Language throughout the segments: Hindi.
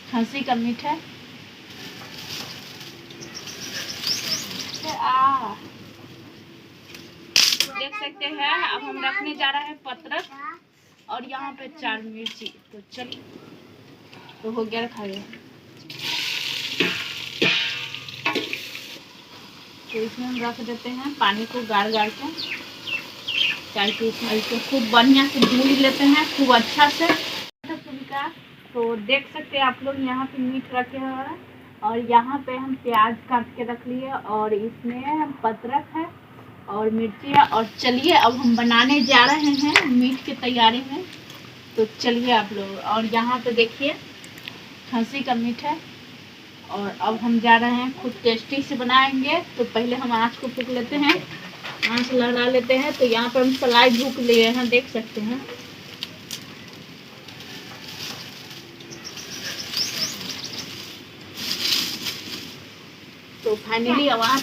खस्सी का मीट है। देख सकते हैं अब हम रखने जा रहे हैं पत्रक और यहाँ पे 4 मिर्ची। तो चलिए, तो हो गया रखा गया। तो इसमें हम रख देते हैं पानी को गाड़ गाड़ के, ताकि इसमें इसको खूब बढ़िया से भून लेते हैं खूब अच्छा से। तो देख सकते हैं आप लोग यहाँ पे मीट रखे हुए हैं और यहाँ पे हम प्याज काट के रख लिए और इसमें पत्रक है और मिर्ची है। और चलिए अब हम बनाने जा रहे हैं मीट की तैयारी में। तो चलिए आप लोग, और यहाँ पे देखिए खस्सी का मीट है और अब हम जा रहे हैं खूब टेस्टी से बनाएंगे। तो पहले हम आँच को फूक लेते हैं, आँच लगा लेते हैं। तो यहाँ पर हम सलाई भूक लिए हैं, देख सकते हैं। तो फाइनली आवाज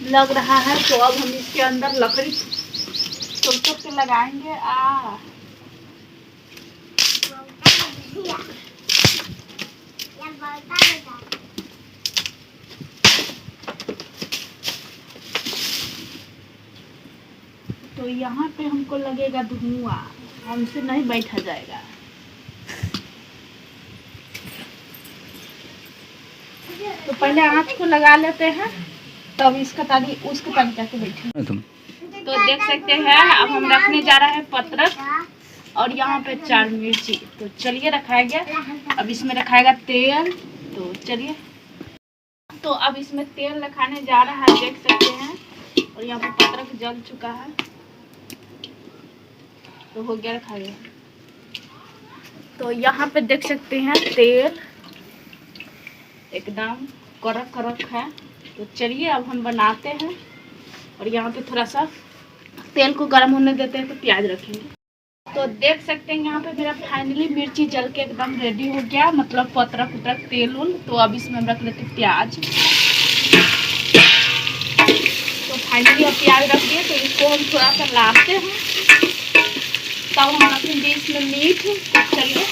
लग रहा है। तो अब हम इसके अंदर लकड़ी छोटे से लगाएंगे। तो यहाँ पे हमको लगेगा धुआं, हमसे नहीं बैठा जाएगा। तो पहले आँच को लगा लेते हैं, तब इसका ताली उसके पानी जाके बैठे। तो देख सकते हैं अब हम रखने जा रहे हैं पत्रक और यहाँ पे 4 मिर्ची। तो चलिए रखाया गया। अब इसमें रखाएगा तेल। तो चलिए, तो अब इसमें तेल रखाने जा रहा है, देख सकते हैं। और यहाँ पे पत्रक जल चुका है। तो हो गया रखा गया। तो यहाँ पे देख सकते हैं तेल एकदम कड़क कड़क है। तो चलिए अब हम बनाते हैं और यहाँ पे थोड़ा सा तेल को गर्म होने देते हैं। तो प्याज रखेंगे। तो देख सकते हैं यहाँ पे मेरा फाइनली मिर्ची जल के एकदम रेडी हो गया, मतलब पत्रक उत्रक तेल उल। तो अब इसमें हम रख लेते हैं प्याज। तो फाइनली अब प्याज रख दिए। तो इसको हम थोड़ा सा लाते हैं, तब हम रखेंगे इसमें मीट। तो चलिए,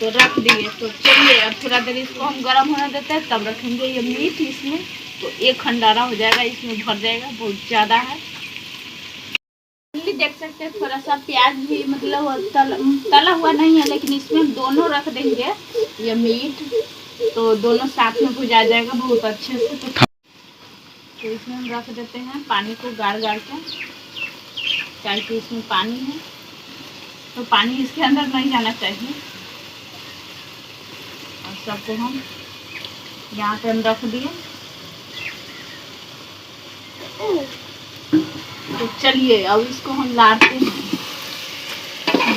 तो रख दिए। तो चलिए अब थोड़ा देर इसको हम गर्म होने देते हैं, तब रखेंगे ये मीट इसमें। तो एक खंडारा हो जाएगा, इसमें भर जाएगा, बहुत ज़्यादा है। देख सकते हैं थोड़ा सा प्याज भी मतलब तला हुआ नहीं है, लेकिन इसमें हम दोनों रख देंगे ये मीट। तो दोनों साथ में भुजा जाएगा बहुत अच्छे से। तो इसमें हम रख देते हैं पानी को गाड़ गाड़ के, ताकि इसमें पानी है तो पानी इसके अंदर नहीं जाना चाहिए। और सबको हम यहाँ पे हम रख दिए। तो चलिए अब इसको हम लाते हैं।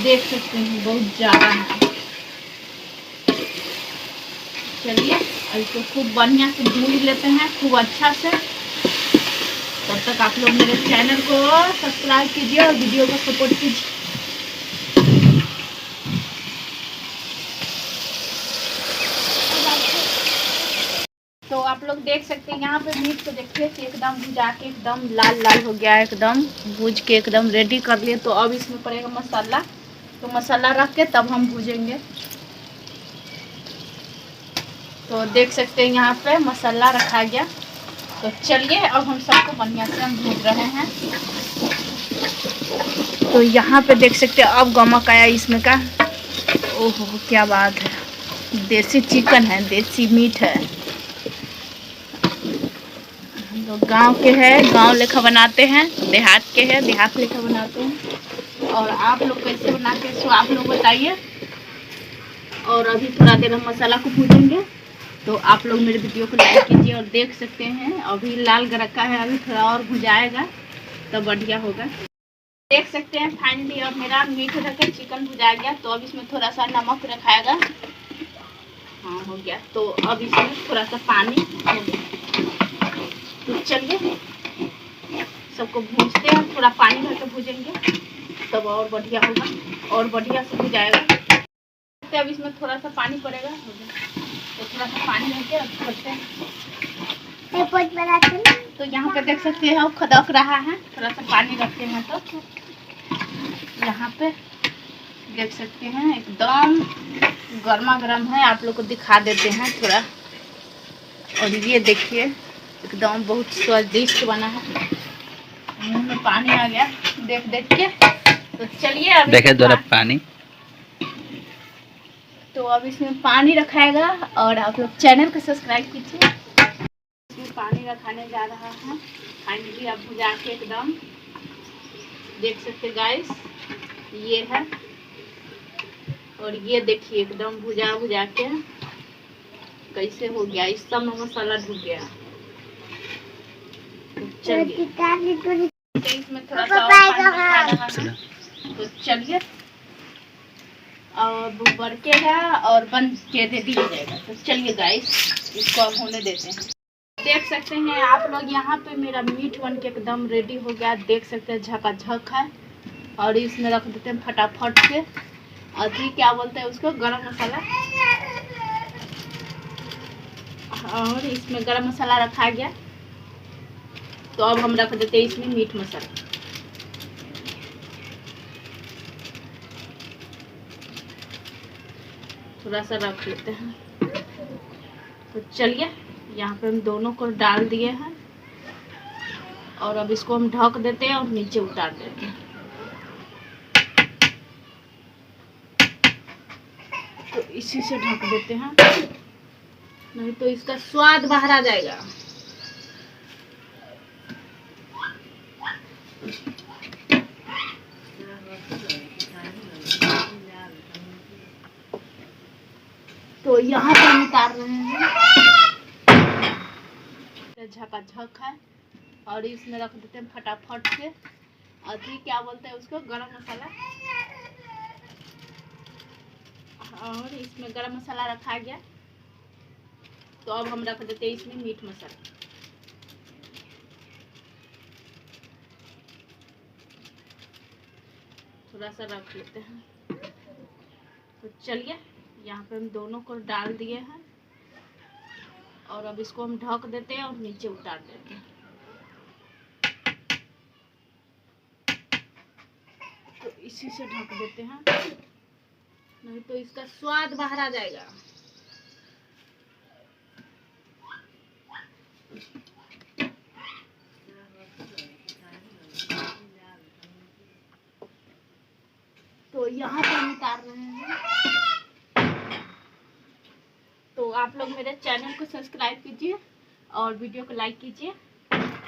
देख सकते हैं बहुत ज़्यादा है। चलिए अब इसको खूब बढ़िया से भून लेते हैं खूब अच्छा से। तब तक आप लोग मेरे चैनल को सब्सक्राइब कीजिए और वीडियो को सपोर्ट कीजिए। तो आप लोग देख सकते हैं यहाँ पे मीट को देखिए कि एकदम भुजा के एकदम लाल लाल हो गया है, एकदम भूज के एकदम रेडी कर लिए। तो अब इसमें पड़ेगा मसाला। तो मसाला रख के तब हम भूजेंगे। तो देख सकते हैं यहाँ पे मसाला रखा गया। तो चलिए अब हम सबको बढ़िया से हम भूज रहे हैं। तो यहाँ पे देख सकते हैं अब गमक आया इसमें का। ओहो क्या बात है, देसी चिकन है, देसी मीट है। तो गांव के हैं, गांव लेखा बनाते हैं, देहात के हैं, देहात लेखा बनाते हैं। और आप लोग कैसे बनाते हैं सो आप लोग बताइए। और अभी थोड़ा देर हम मसाला को भूजेंगे। तो आप लोग मेरे वीडियो को लाइक कीजिए। और देख सकते हैं अभी लाल गरका है, अभी थोड़ा और भुजाएगा तो बढ़िया होगा। देख सकते हैं फाइनली अब मेरा मीट रखकर चिकन भुजा गया। तो अब इसमें थोड़ा सा नमक रखाएगा। हाँ हो गया। तो अब इसमें थोड़ा सा पानी हो गया। तो चलिए सबको भूजते हैं, थोड़ा पानी भर के भूजेंगे तब और बढ़िया होगा और बढ़िया से भुजाएगा। अब इसमें थोड़ा सा पानी पड़ेगा, हो गया। तो थोड़ा सा पानी भर के रखते हैं। तो यहाँ पे देख सकते हैं अब खदक रहा है, थोड़ा सा पानी रखते हैं। तो यहाँ पे देख सकते हैं एकदम गर्मा गर्म है। आप लोग को दिखा देते हैं थोड़ा। और ये देखिए एकदम बहुत स्वादिष्ट बना है। मुंह में पानी आ गया देख देख के। तो चलिए अब देखे जरा पानी। तो अब इसमें पानी रखाएगा और आप लोग चैनल को सब्सक्राइब कीजिए। इसमें पानी रखाने जा रहा है फाइनली। अब भुजा के एकदम देख सकते गाइस ये है। और ये देखिए एकदम भुजा भुजा के कैसे हो गया, इस सब में मसाला ढुक गया। तो चलिए इसमें थोड़ा सा और पानी रखा रहा है। तो चलिए और बढ़ के है और बंद के रेडी हो जाएगा। तो चलिए गाइस इसको अब होने देते हैं। देख सकते हैं आप लोग यहाँ पे मेरा मीट बन के एकदम रेडी हो गया। देख सकते हैं झकाझक है। और इसमें रख देते हैं फटाफट से अभी क्या बोलते हैं उसको, गरम मसाला। और इसमें गरम मसाला रखा गया। तो अब हम रख देते हैं इसमें मीट मसाला। थोड़ा सा रख लेते हैं। तो चलिए यहाँ पे हम दोनों को डाल दिए हैं और अब इसको हम ढक देते हैं और नीचे उतार देते हैं। तो इसी से ढक देते हैं, नहीं तो इसका स्वाद बाहर आ जाएगा। तो यहाँ पे हम उतार रहे हैं। झकाझक है। और इसमें रख देते हैं फटाफट से अभी क्या बोलते हैं उसको, गरम मसाला। और इसमें गरम मसाला रखा गया। तो अब हम रख देते हैं इसमें मीट मसाला। थोड़ा सा रख लेते हैं। तो चलिए यहाँ पे हम दोनों को डाल दिए हैं और अब इसको हम ढक देते हैं और नीचे उतार देते हैं। तो इसी से ढक देते हैं, नहीं तो इसका स्वाद बाहर आ जाएगा। तो यहाँ पे हम उतार रहे हैं। तो आप लोग मेरे चैनल को सब्सक्राइब कीजिए और वीडियो को लाइक कीजिए।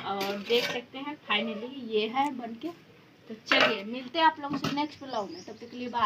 और देख सकते हैं फाइनली ये है बनके। तो चलिए मिलते हैं आप लोगों से नेक्स्ट ब्लॉग में। तब तक के लिए बाय।